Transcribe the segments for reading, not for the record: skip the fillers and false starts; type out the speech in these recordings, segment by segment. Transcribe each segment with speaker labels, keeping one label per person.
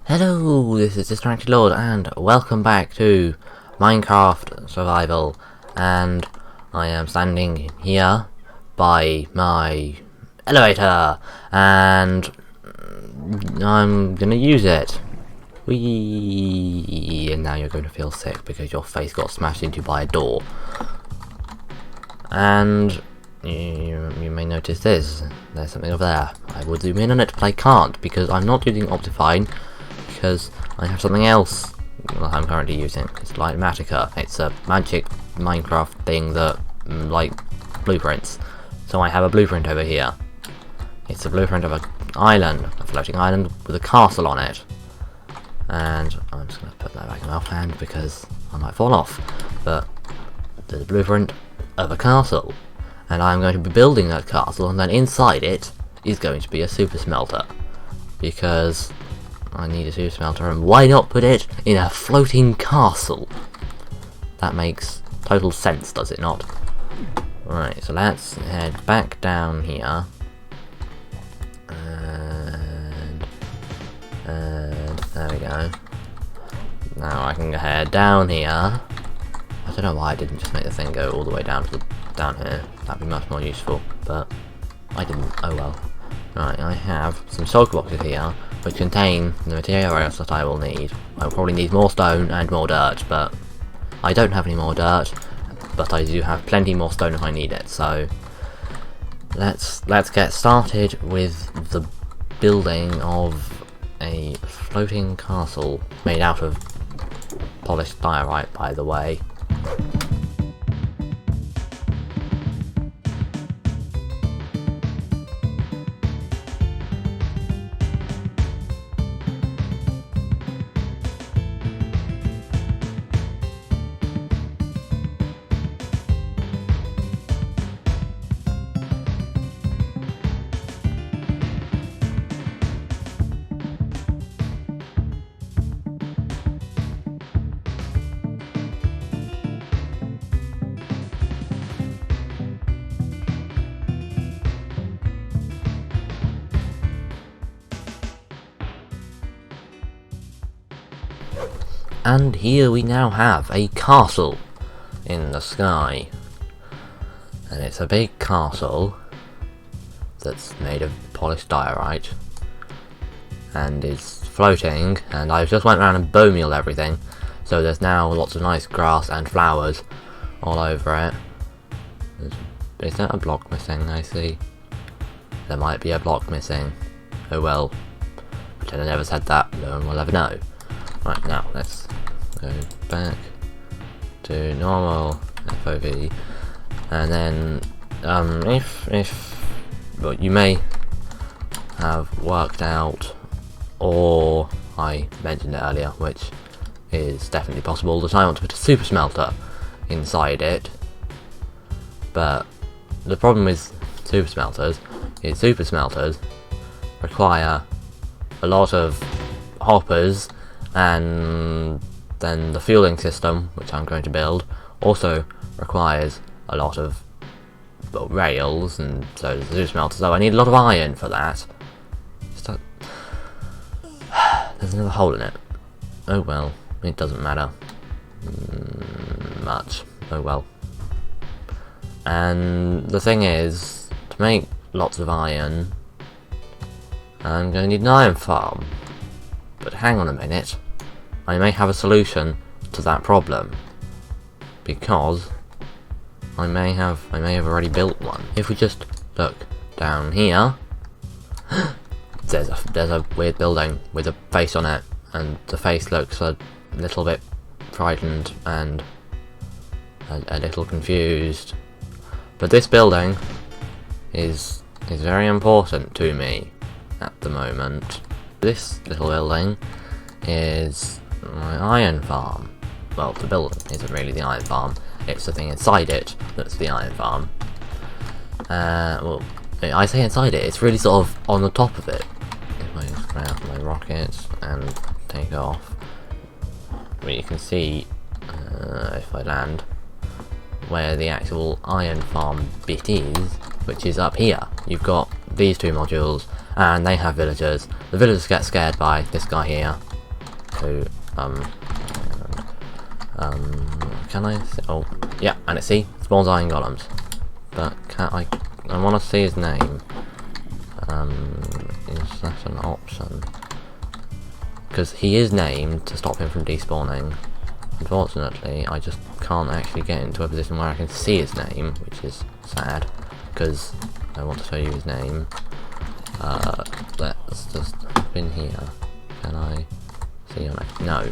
Speaker 1: Hello, this is Distracted Lord, and welcome back to Minecraft Survival. And I am standing here by my elevator, and I'm gonna use it. Whee! And now you're going to feel sick because your face got smashed into by a door. And you may notice this. There's something over there. I would zoom in on it, but I can't because I'm not using Optifine. Because I have something else I'm currently using. It's Lighmatica. It's a magic Minecraft thing that, like, blueprints. So I have a blueprint over here. It's a blueprint of an island, a floating island with a castle on it. And I'm just going to put that back in my offhand because I might fall off. But there's a blueprint of a castle. And I'm going to be building that castle, and then inside it is going to be a super smelter. Because I need a super smelter, and why not put it in a floating castle? That makes total sense, does it not? Right, so let's head back down here. And there we go. Now I can head down here. I don't know why I didn't just make the thing go all the way down to down here. That'd be much more useful, but I didn't. Oh well. Right, I have some shulker boxes here, which contain the materials that I will need. I'll probably need more stone and more dirt, but I don't have any more dirt, but I do have plenty more stone if I need it, so let's get started with the building of a floating castle made out of polished diorite, by the way. And here we now have a castle in the sky. And it's a big castle that's made of polished diorite and is floating, and I've just went around and bone-mealed everything, so there's now lots of nice grass and flowers all over it. Is that a block missing? I see. There might be a block missing. Oh well. Pretend I never said that, no one will ever know. Right, now let's go back to normal FOV, and then well, you may have worked out, or I mentioned it earlier, which is definitely possible, that I want to put a super smelter inside it. But the problem with super smelters is super smelters require a lot of hoppers, and then the fueling system, which I'm going to build, also requires a lot of rails, and so does the super smelter, so I need a lot of iron for that. There's another hole in it. Oh well, it doesn't matter much. Oh well. And the thing is, to make lots of iron, I'm going to need an iron farm. But hang on a minute, I may have a solution to that problem, because I may have already built one. If we just look down here, there's a weird building with a face on it, and the face looks a little bit frightened and a little confused. But this building is very important to me at the moment. This little building is my iron farm. Well, the building isn't really the iron farm, it's the thing inside it that's the iron farm. Well, I say inside it, it's really sort of on the top of it. If I just grab my rockets and take off, well, you can see, if I land, where the actual iron farm bit is, which is up here. You've got these two modules, and they have villagers. The villagers get scared by this guy here, to can I see? Oh yeah, and it spawns iron golems, but can't I want to see his name. Is that an option? Because he is named to stop him from despawning. Unfortunately, I just can't actually get into a position where I can see his name, which is sad, because I want to show you his name. Let's just hop in here. Can I see your name? No.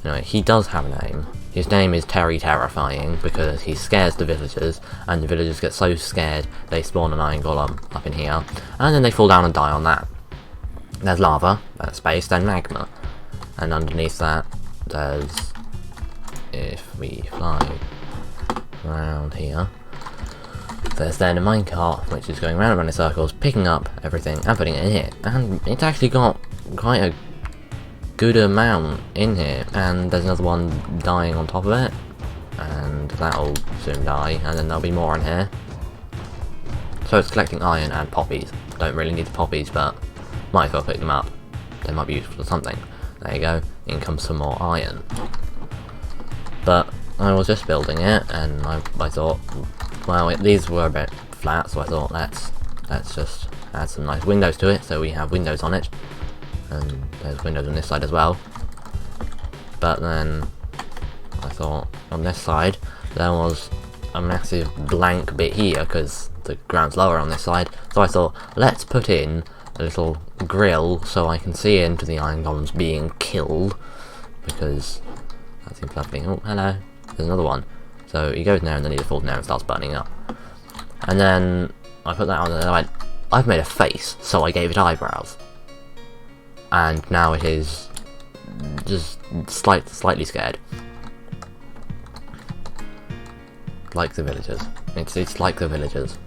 Speaker 1: Anyway, he does have a name. His name is Terry Terrifying, because he scares the villagers, and the villagers get so scared they spawn an iron golem up in here, and then they fall down and die on that. There's lava, there's space, then magma, and underneath that there's, if we fly around here, there's then a minecart which is going round and round in circles, picking up everything and putting it in here, and it's actually got quite a good amount in here, and there's another one dying on top of it, and that'll soon die, and then there'll be more in here. So it's collecting iron and poppies. Don't really need the poppies, but might as well pick them up. They might be useful for something. There you go, in comes some more iron. But I was just building it, and I thought, well, these were a bit flat, so I thought let's just add some nice windows to it, so we have windows on it. And there's windows on this side as well. But then I thought on this side there was a massive blank bit here because the ground's lower on this side, so I thought let's put in a little grill so I can see into the iron golems being killed, because that seems lovely. Oh, hello, there's another one. So he goes now and then he just falls down and starts burning up. And then I put that on and I went, I've made a face, so I gave it eyebrows. And now it is just slightly scared. Like the villagers. It's like the villagers.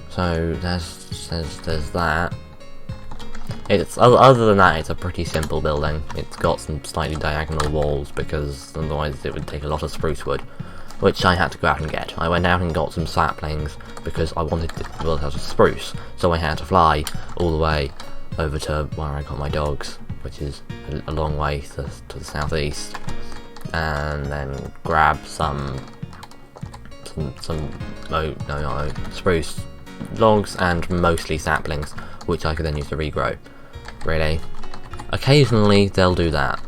Speaker 1: So there's that. It's other than that, it's a pretty simple building. It's got some slightly diagonal walls because otherwise it would take a lot of spruce wood, which I had to go out and get. I went out and got some saplings because I wanted to build a house of spruce, so I had to fly all the way over to where I got my dogs, which is a long way to the southeast, and then grab some spruce logs and mostly saplings, which I could then use to regrow. Really, occasionally they'll do that.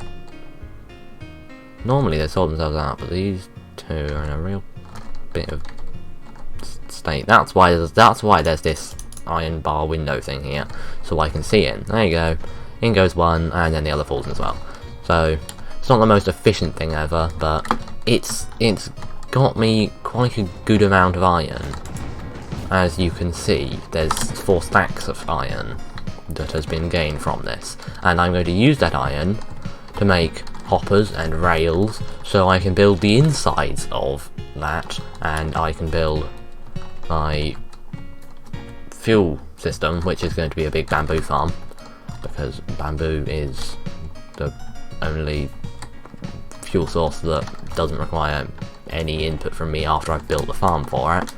Speaker 1: Normally they sort themselves out, but these two are in a real bit of state. That's why there's this iron bar window thing here, so I can see in. There you go. In goes one, and then the other falls in as well. So it's not the most efficient thing ever, but it's got me quite a good amount of iron. As you can see, there's 4 stacks of iron that has been gained from this, and I'm going to use that iron to make hoppers and rails, so I can build the insides of that, and I can build my fuel system, which is going to be a big bamboo farm, because bamboo is the only fuel source that doesn't require any input from me after I've built the farm for it.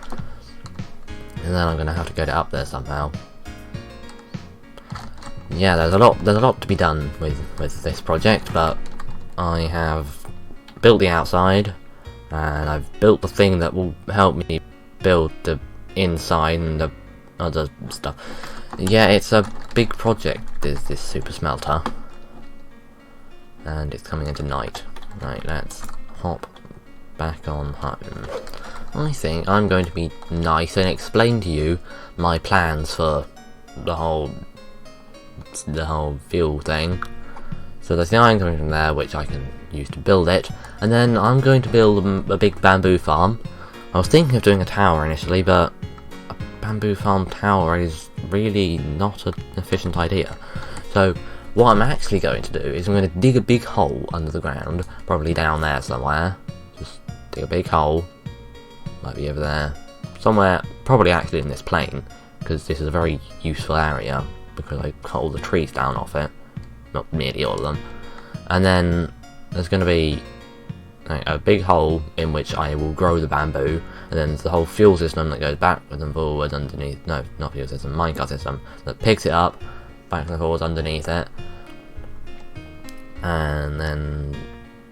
Speaker 1: And then I'm going to have to get it up there somehow. Yeah, there's a lot to be done with this project, but I have built the outside, and I've built the thing that will help me build the inside and the other stuff. Yeah, it's a big project, this super smelter, and it's coming into night. Right, let's hop back on home. I think I'm going to be nice and explain to you my plans for the whole fuel thing. So there's the iron coming from there, which I can use to build it, and then I'm going to build a big bamboo farm. I was thinking of doing a tower initially, but a bamboo farm tower is really not an efficient idea. So what I'm actually going to do is I'm going to dig a big hole under the ground, probably down there somewhere. Just dig a big hole, might be over there, somewhere, probably actually in this plane, because this is a very useful area, because I cut all the trees down off it, not nearly all of them. And then there's going to be a big hole in which I will grow the bamboo, and then there's the whole fuel system that goes backwards and forwards underneath, no, not fuel system, minecart system, that picks it up, backwards and forwards underneath it, and then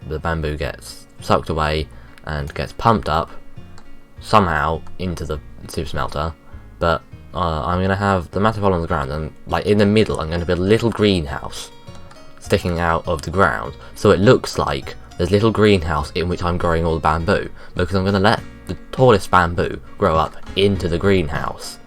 Speaker 1: the bamboo gets sucked away and gets pumped up somehow into the super smelter. But I'm going to have the massive hole on the ground, and like in the middle I'm going to build a little greenhouse sticking out of the ground, so it looks like there's a little greenhouse in which I'm growing all the bamboo, because I'm going to let the tallest bamboo grow up into the greenhouse,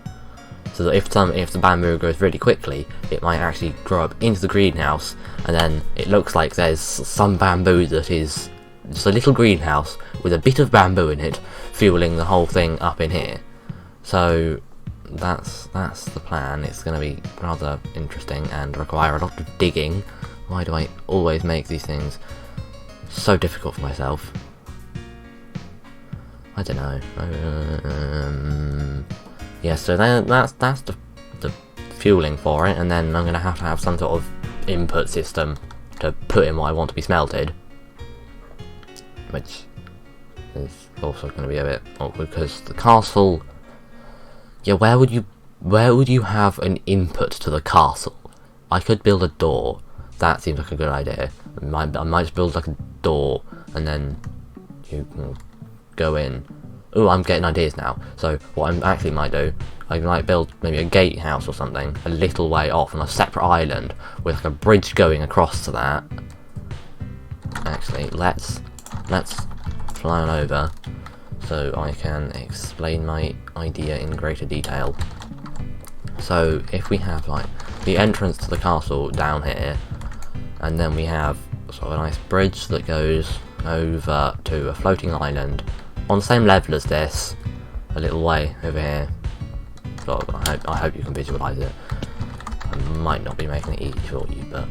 Speaker 1: so that if the bamboo grows really quickly, it might actually grow up into the greenhouse, and then it looks like there's some bamboo that is just a little greenhouse with a bit of bamboo in it, fueling the whole thing up in here. So that's the plan. It's going to be rather interesting and require a lot of digging. Why do I always make these things so difficult for myself? I don't know. Yeah, so that's the fueling for it, and then I'm going to have some sort of input system to put in what I want to be smelted, which is also going to be a bit awkward because the castle. Yeah, where would you have an input to the castle? I could build a door. That seems like a good idea. I might just build like a door, and then you can go in. Oh, I'm getting ideas now. So what I actually might do, I might build maybe a gatehouse or something a little way off on a separate island with like a bridge going across to that. Actually, let's fly on over so I can explain my idea in greater detail. So if we have like the entrance to the castle down here, and then we have sort of a nice bridge that goes over to a floating island on the same level as this, a little way over here. So I hope you can visualise it. I might not be making it easy for you, but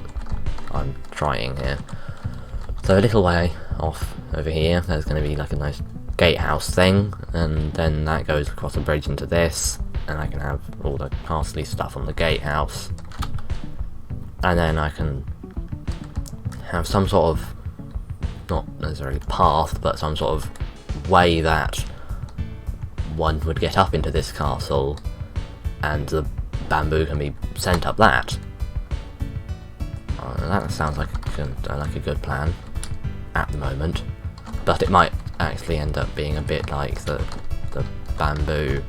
Speaker 1: I'm trying here. So a little way off over here, there's going to be like a nice gatehouse thing, and then that goes across the bridge into this, and I can have all the castle stuff on the gatehouse, and then I can have some sort of, not necessarily path, but some sort of way that one would get up into this castle, and the bamboo can be sent up that. That sounds like a good plan at the moment, but it might actually end up being a bit like the bamboo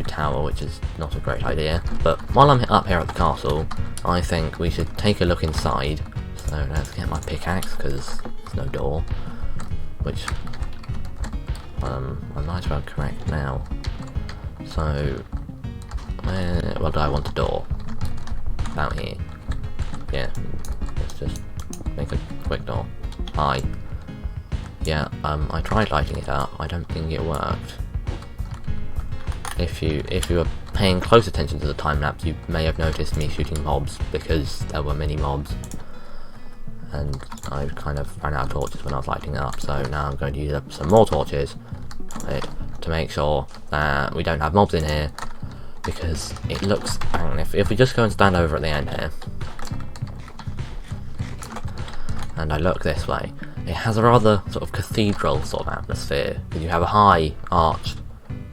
Speaker 1: tower, which is not a great idea. But while I'm up here at the castle, I think we should take a look inside. So let's get my pickaxe, because there's no door, which I might as well correct now. So well, do I want a door? About here. Yeah, let's just make a quick door. Hi. Yeah, I tried lighting it up. I don't think it worked. If you were paying close attention to the time lapse, you may have noticed me shooting mobs, because there were many mobs, and I kind of ran out of torches when I was lighting it up. So now I'm going to use up some more torches to make sure that we don't have mobs in here, because it looks. If we just go and stand over at the end here, and I look this way, it has a rather sort of cathedral sort of atmosphere, because you have a high arched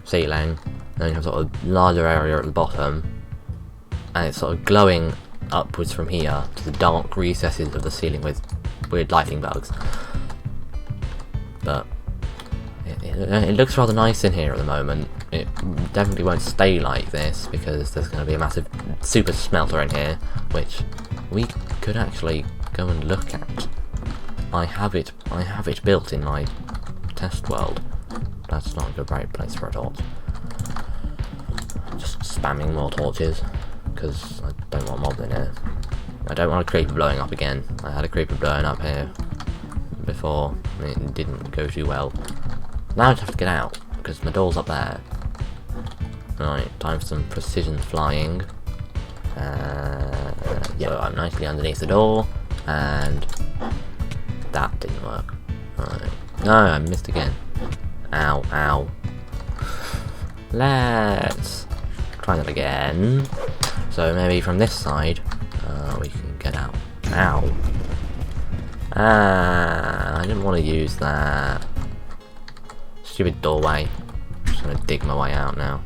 Speaker 1: ceiling, and then you have sort of larger area at the bottom, and it's sort of glowing upwards from here to the dark recesses of the ceiling with weird lighting bugs. But it looks rather nice in here at the moment. It definitely won't stay like this, because there's going to be a massive super smelter in here, which we could actually go and look at. I have it built in my test world. That's not a great place for a torch. Just spamming more torches, because I don't want mobs in here. I don't want a creeper blowing up again. I had a creeper blowing up here before, and it didn't go too well. Now I just have to get out, because my door's up there. Right, time for some precision flying. Yeah, I'm nicely underneath the door, and that didn't work. Right. No, I missed again. Ow, ow. Let's try that again. So maybe from this side, we can get out. Ow. I didn't want to use that. Stupid doorway. Just gonna dig my way out now.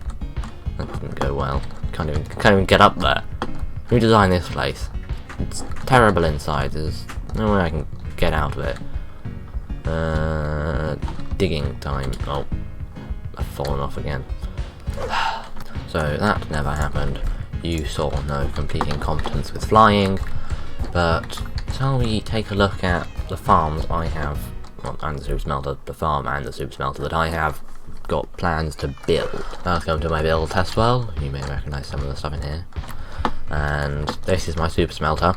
Speaker 1: That didn't go well. Can't even get up there. Who designed this place? It's terrible inside. There's no way I can get out of it. Digging time. Oh, I've fallen off again. So that never happened. You saw no complete incompetence with flying. But shall we take a look at the farms I have, well, and the super smelter, the farm and the super smelter that I have got plans to build. Welcome to my build test world. You may recognise some of the stuff in here. And this is my super smelter.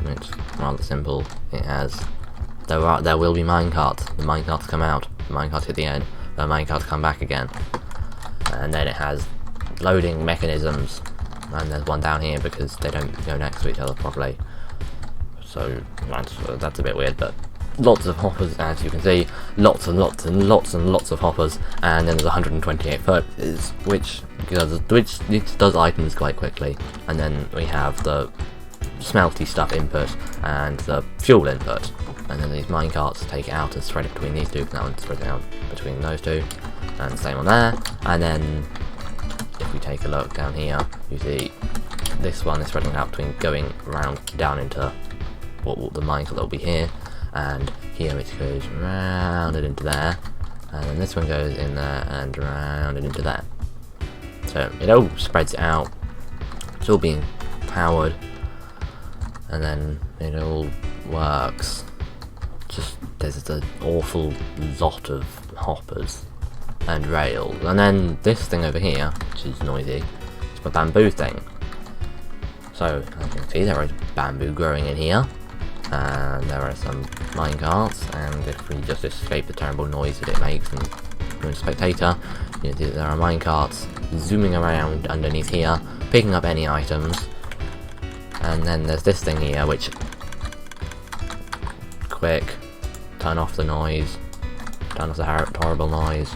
Speaker 1: It's rather simple. It has, there will be minecarts. The minecarts come out, the minecarts hit the end, the minecarts come back again. And then it has loading mechanisms. And there's one down here because they don't go next to each other properly. So that's a bit weird, but lots of hoppers, as you can see, lots and lots and lots and lots of hoppers, and then there's 128 furnaces, which does items quite quickly. And then we have the smelty stuff input and the fuel input, and then these minecarts take it out and spread it between these two. That one spread it out between those two, and the same on there. And then if we take a look down here, you see this one is spreading out between going round down into what the minecart that will be here, and here it goes round and into there, and then this one goes in there and round and into there. So it all spreads out. It's all being powered, and then it all works. Just there's an awful lot of hoppers and rails, and then this thing over here, which is noisy, it's my bamboo thing. So as you can see, there is bamboo growing in here, and there are some minecarts, and if we just escape the terrible noise that it makes and you're a spectator, you see that there are minecarts zooming around underneath here, picking up any items. And then there's this thing here which, quick, turn off the noise, turn off the horrible noise.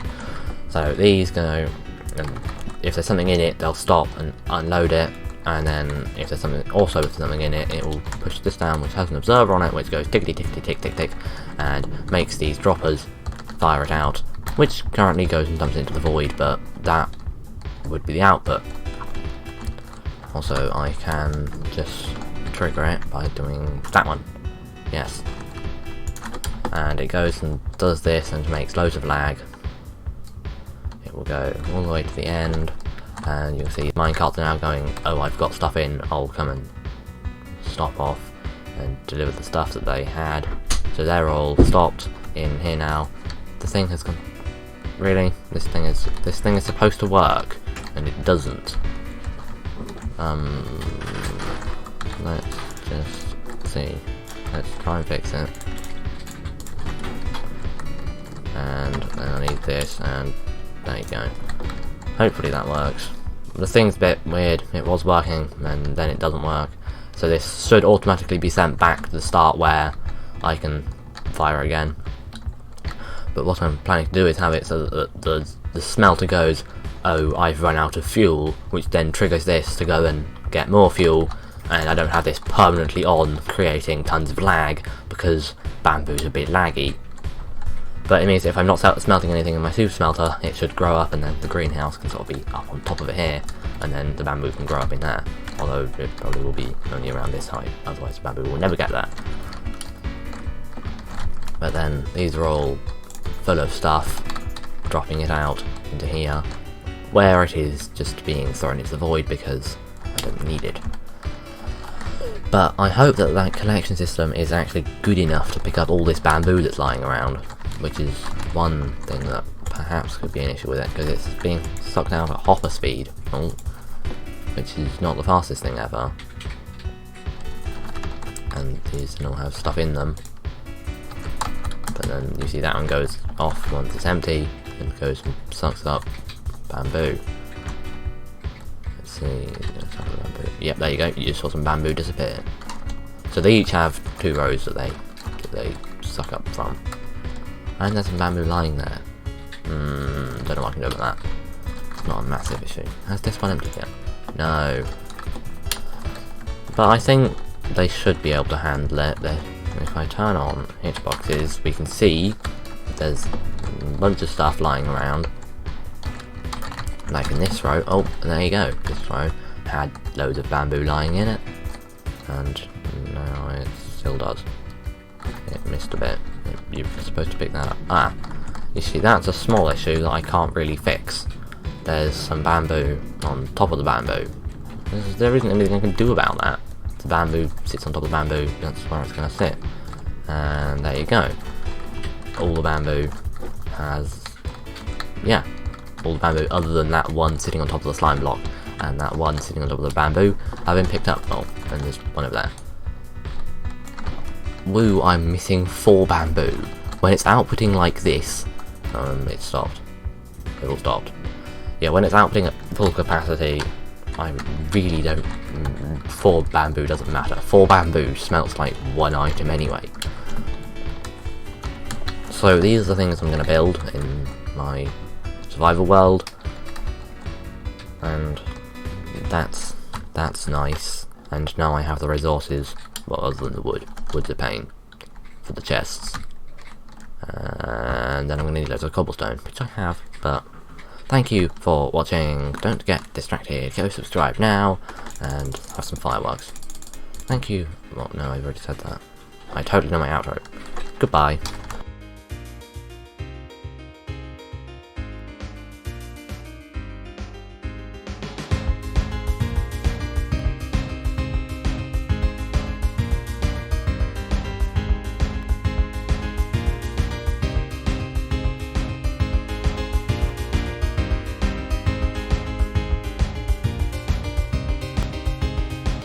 Speaker 1: So these go, and if there's something in it, they'll stop and unload it, and then if there's something in it, it will push this down, which has an observer on it, which goes tickety tickety tick tick tick, and makes these droppers fire it out, which currently goes and dumps into the void, but that would be the output. Also, I can just trigger it by doing that one. Yes. And it goes and does this and makes loads of lag. It will go all the way to the end, and you'll see minecarts are now going, oh, I've got stuff in, I'll come and stop off and deliver the stuff that they had. So they're all stopped in here now. The thing has gone, really? This thing is supposed to work, and it doesn't. Let's just see. Let's try and fix it. And then I need this, and there you go. Hopefully that works. The thing's a bit weird. It was working, and then it doesn't work. So this should automatically be sent back to the start where I can fire again. But what I'm planning to do is have it so that the smelter goes, oh, I've run out of fuel, which then triggers this to go and get more fuel, and I don't have this permanently on, creating tons of lag, because bamboo's a bit laggy. But it means if I'm not smelting anything in my super smelter, it should grow up, and then the greenhouse can sort of be up on top of it here, and then the bamboo can grow up in there. Although it probably will be only around this height, otherwise the bamboo will never get there. But then these are all full of stuff, dropping it out into here, where it is just being thrown into the void because I don't need it. But I hope that that collection system is actually good enough to pick up all this bamboo that's lying around, which is one thing that perhaps could be an issue with it, because it's being sucked out at hopper speed, which is not the fastest thing ever. And these all have stuff in them. But then you see that one goes off once it's empty, and goes and sucks up bamboo. Let's see, yep, there you go, you just saw some bamboo disappear. So they each have 2 rows that they suck up from. And there's some bamboo lying there. Don't know what I can do about that. It's not a massive issue. Has this one emptied yet? No. But I think they should be able to handle it. If I turn on hitchboxes, we can see there's a bunch of stuff lying around. Like in this row. Oh, and there you go. This row had loads of bamboo lying in it. And now it still does. It missed a bit. You're supposed to pick that up. Ah, you see, that's a small issue that I can't really fix. There's some bamboo on top of the bamboo. There isn't anything I can do about that. The bamboo sits on top of the bamboo, that's where it's going to sit. And there you go. All the bamboo has... yeah. All the bamboo other than that one sitting on top of the slime block and that one sitting on top of the bamboo have been picked up. Oh, and there's one over there. Woo, I'm missing 4 bamboo. When it's outputting like this... it stopped. It all stopped. Yeah, when it's outputting at full capacity, I really don't... 4 bamboo doesn't matter. 4 bamboo smelts like 1 item anyway. So these are the things I'm going to build in my survival world. And that's nice. And now I have the resources, well, other than the wood. Wood's a pain for the chests. And then I'm going to need loads of cobblestone, which I have, but thank you for watching. Don't get distracted. Go subscribe now and have some fireworks. Thank you. Well, no, I've already said that. I totally know my outro. Goodbye.